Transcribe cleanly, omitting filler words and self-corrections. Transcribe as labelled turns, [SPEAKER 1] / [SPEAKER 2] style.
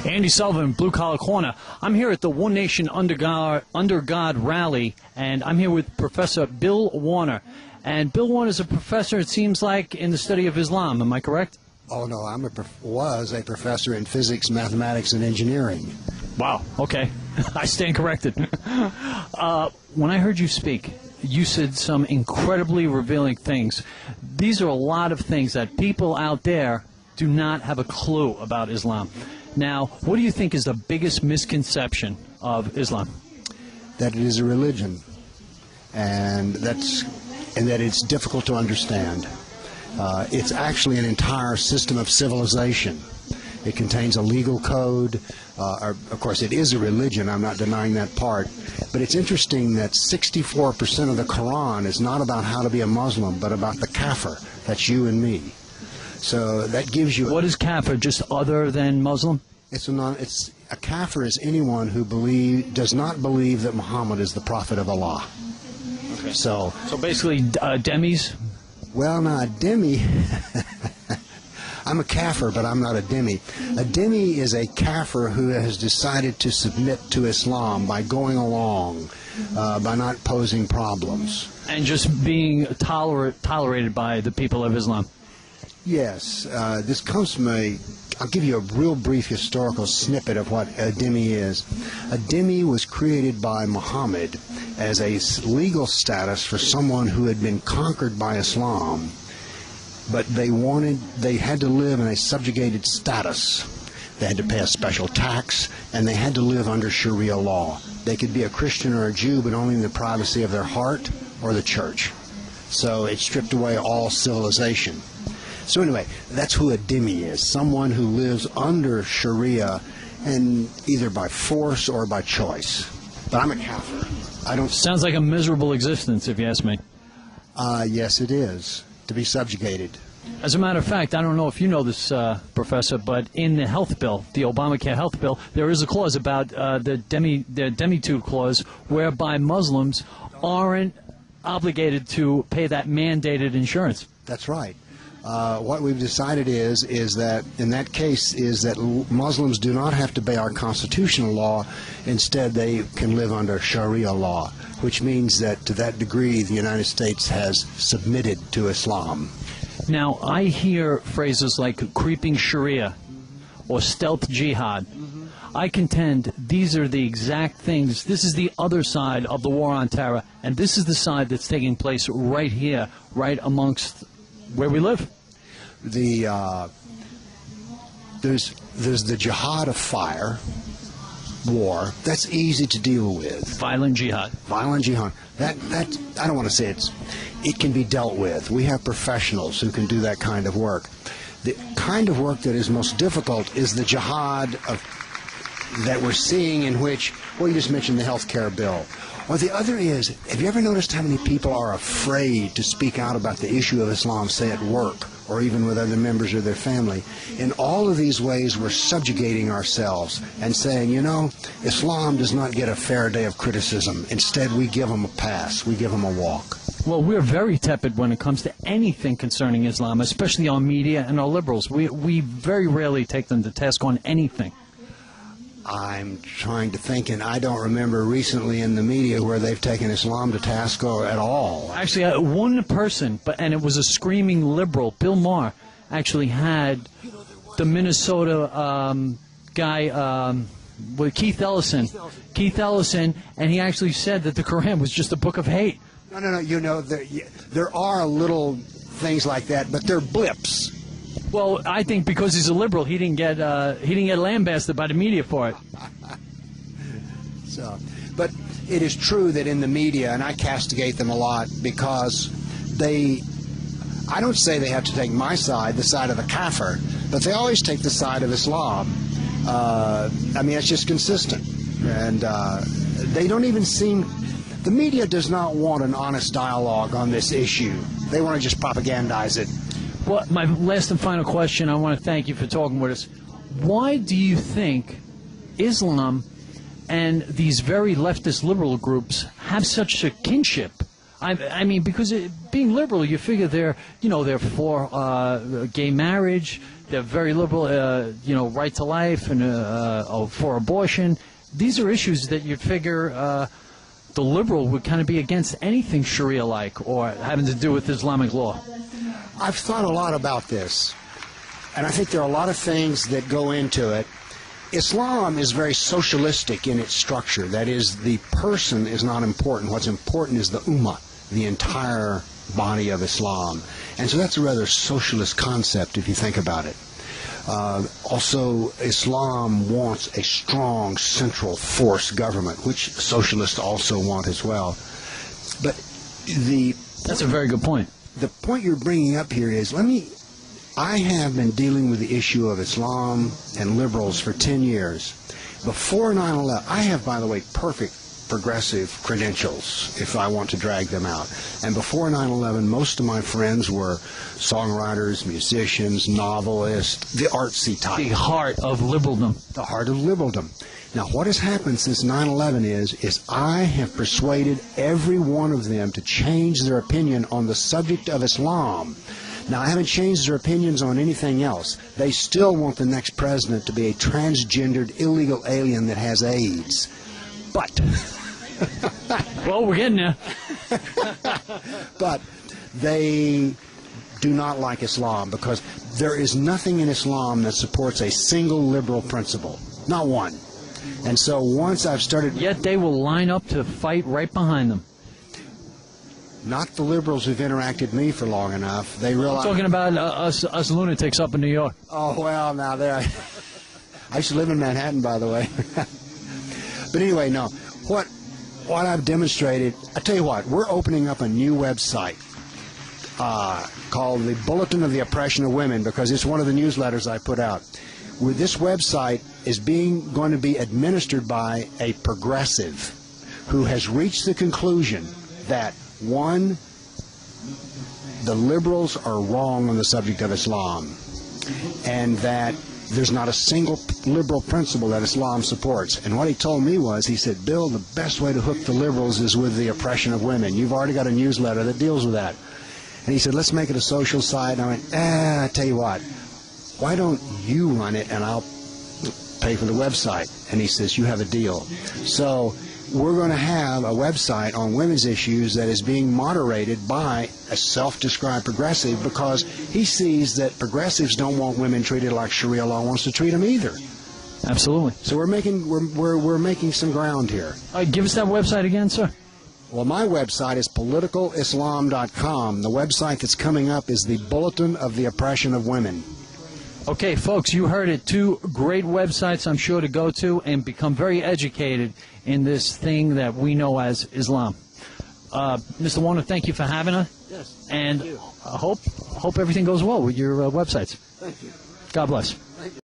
[SPEAKER 1] Andy Sullivan, Blue Collar Corner. I'm here at the One Nation Under God rally, and I'm here with Professor Bill Warner. And Bill Warner is a professor, it seems like, in the study of Islam. Am I correct?
[SPEAKER 2] Oh, no, was a professor in physics, mathematics, and engineering.
[SPEAKER 1] Wow, okay. I stand corrected. When I heard you speak, you said some incredibly revealing things. These are a lot of things that people out there do not have a clue about Islam. Now, what do you think is the biggest misconception of Islam?
[SPEAKER 2] That it is a religion, and that it's difficult to understand. It's actually an entire system of civilization. It contains a legal code. Of course, it is a religion. I'm not denying that part. But it's interesting that 64% of the Quran is not about how to be a Muslim, but about the kafir. That's you and me. So that gives you...
[SPEAKER 1] What is kafir? Just other than Muslim?
[SPEAKER 2] A kafir is anyone who does not believe that Muhammad is the prophet of Allah.
[SPEAKER 1] Okay. So basically demis?
[SPEAKER 2] Well, no, a demi... I'm a kafir, but I'm not a demi. A demi is a kafir who has decided to submit to Islam by going along, by not posing problems.
[SPEAKER 1] And just being tolerated by the people of Islam.
[SPEAKER 2] Yes. This comes from I'll give you a real brief historical snippet of what a dhimmi is. A dhimmi was created by Muhammad as a legal status for someone who had been conquered by Islam, but they had to live in a subjugated status. They had to pay a special tax, and they had to live under Sharia law. They could be a Christian or a Jew, but only in the privacy of their heart or the church. So it stripped away all civilization. So anyway, that's who a dhimmi is, someone who lives under Sharia, and either by force or by choice. But I'm a kafir.
[SPEAKER 1] Sounds like a miserable existence, if you ask me.
[SPEAKER 2] Yes, it is, to be subjugated.
[SPEAKER 1] As a matter of fact, I don't know if you know this, Professor, but in the health bill, the Obamacare health bill, there is a clause about the demitude clause, whereby Muslims aren't obligated to pay that mandated insurance.
[SPEAKER 2] That's right. What we've decided is that in that case is that Muslims do not have to obey our constitutional law. Instead, they can live under Sharia law, which means that to that degree the United States has submitted to Islam.
[SPEAKER 1] Now, I hear phrases like creeping Sharia or stealth jihad. I contend these are the exact things. This is the other side of the war on terror, and this is the side that's taking place right here, right amongst where we live.
[SPEAKER 2] There's the jihad of fire, war. That's easy to deal with.
[SPEAKER 1] Violent jihad.
[SPEAKER 2] Violent jihad. That I don't want to say it can be dealt with. We have professionals who can do that kind of work. The kind of work that is most difficult is the jihad that we're seeing, in which, well, you just mentioned the health care bill. Or the other is, have you ever noticed how many people are afraid to speak out about the issue of Islam, say at work, or even with other members of their family? In all of these ways, we're subjugating ourselves and saying, you know, Islam does not get a fair day of criticism. Instead, we give them a pass. We give them a walk.
[SPEAKER 1] Well, we're very tepid when it comes to anything concerning Islam, especially our media and our liberals. We very rarely take them to task on anything.
[SPEAKER 2] I'm trying to think, and I don't remember recently in the media where they've taken Islam to task or at all.
[SPEAKER 1] Actually, one person, and it was a screaming liberal, Bill Maher, actually had the Minnesota guy, Keith Ellison, and he actually said that the Quran was just a book of hate.
[SPEAKER 2] No, you know, there are little things like that, but they're blips.
[SPEAKER 1] Well, I think because he's a liberal, he didn't get lambasted by the media for it.
[SPEAKER 2] But it is true that in the media, and I castigate them a lot because I don't say they have to take my side, the side of the kafir, but they always take the side of Islam. I mean, it's just consistent, and they don't even seem. The media does not want an honest dialogue on this issue. They want to just propagandize it.
[SPEAKER 1] Well, my last and final question, I want to thank you for talking with us. Why do you think Islam and these very leftist liberal groups have such a kinship? I mean, because being liberal, you figure they're for gay marriage, they're very liberal, right to life, and for abortion. These are issues that you'd figure the liberal would kind of be against anything Sharia-like or having to do with Islamic law.
[SPEAKER 2] I've thought a lot about this, and I think there are a lot of things that go into it. Islam is very socialistic in its structure. That is, the person is not important. What's important is the ummah, the entire body of Islam. And so that's a rather socialist concept if you think about it. Also, Islam wants a strong central force government, which socialists also want as well. But
[SPEAKER 1] that's a very good point.
[SPEAKER 2] The point you're bringing up here is, I have been dealing with the issue of Islam and liberals for 10 years. Before 9/11, I have, by the way, perfect progressive credentials if I want to drag them out. And before 9/11, most of my friends were songwriters, musicians, novelists, the artsy type.
[SPEAKER 1] The heart of liberaldom.
[SPEAKER 2] The heart of liberaldom. Now, what has happened since 9/11 is I have persuaded every one of them to change their opinion on the subject of Islam. Now, I haven't changed their opinions on anything else. They still want the next president to be a transgendered illegal alien that has AIDS. But
[SPEAKER 1] well, we're getting there.
[SPEAKER 2] But they do not like Islam because there is nothing in Islam that supports a single liberal principle. Not one. And so once I've started...
[SPEAKER 1] Yet they will line up to fight right behind them.
[SPEAKER 2] Not the liberals who've interacted with me for long enough. They realize...
[SPEAKER 1] I'm talking about us lunatics up in New York.
[SPEAKER 2] Oh, well, now there... I used to live in Manhattan, by the way. But anyway, no. What I've demonstrated... I tell you what, we're opening up a new website called the Bulletin of the Oppression of Women, because it's one of the newsletters I put out. Where this website is going to be administered by a progressive who has reached the conclusion that, one, the liberals are wrong on the subject of Islam, and that there's not a single liberal principle that Islam supports. And what he told me was, he said, Bill, the best way to hook the liberals is with the oppression of women. You've already got a newsletter that deals with that. And he said, let's make it a social site. And I went, I tell you what, why don't you run it and I'll pay for the website? And he says, you have a deal. So we're going to have a website on women's issues that is being moderated by a self-described progressive, because he sees that progressives don't want women treated like Sharia law wants to treat them either.
[SPEAKER 1] Absolutely.
[SPEAKER 2] So we're making some ground here.
[SPEAKER 1] Give us that website again, sir.
[SPEAKER 2] Well, my website is politicalislam.com. The website that's coming up is the Bulletin of the Oppression of Women.
[SPEAKER 1] Okay, folks, you heard it. Two great websites, I'm sure, to go to and become very educated in this thing that we know as Islam. Mr. Warner, thank you for having us.
[SPEAKER 2] Yes.
[SPEAKER 1] And I hope everything goes well with your websites.
[SPEAKER 2] Thank you.
[SPEAKER 1] God bless.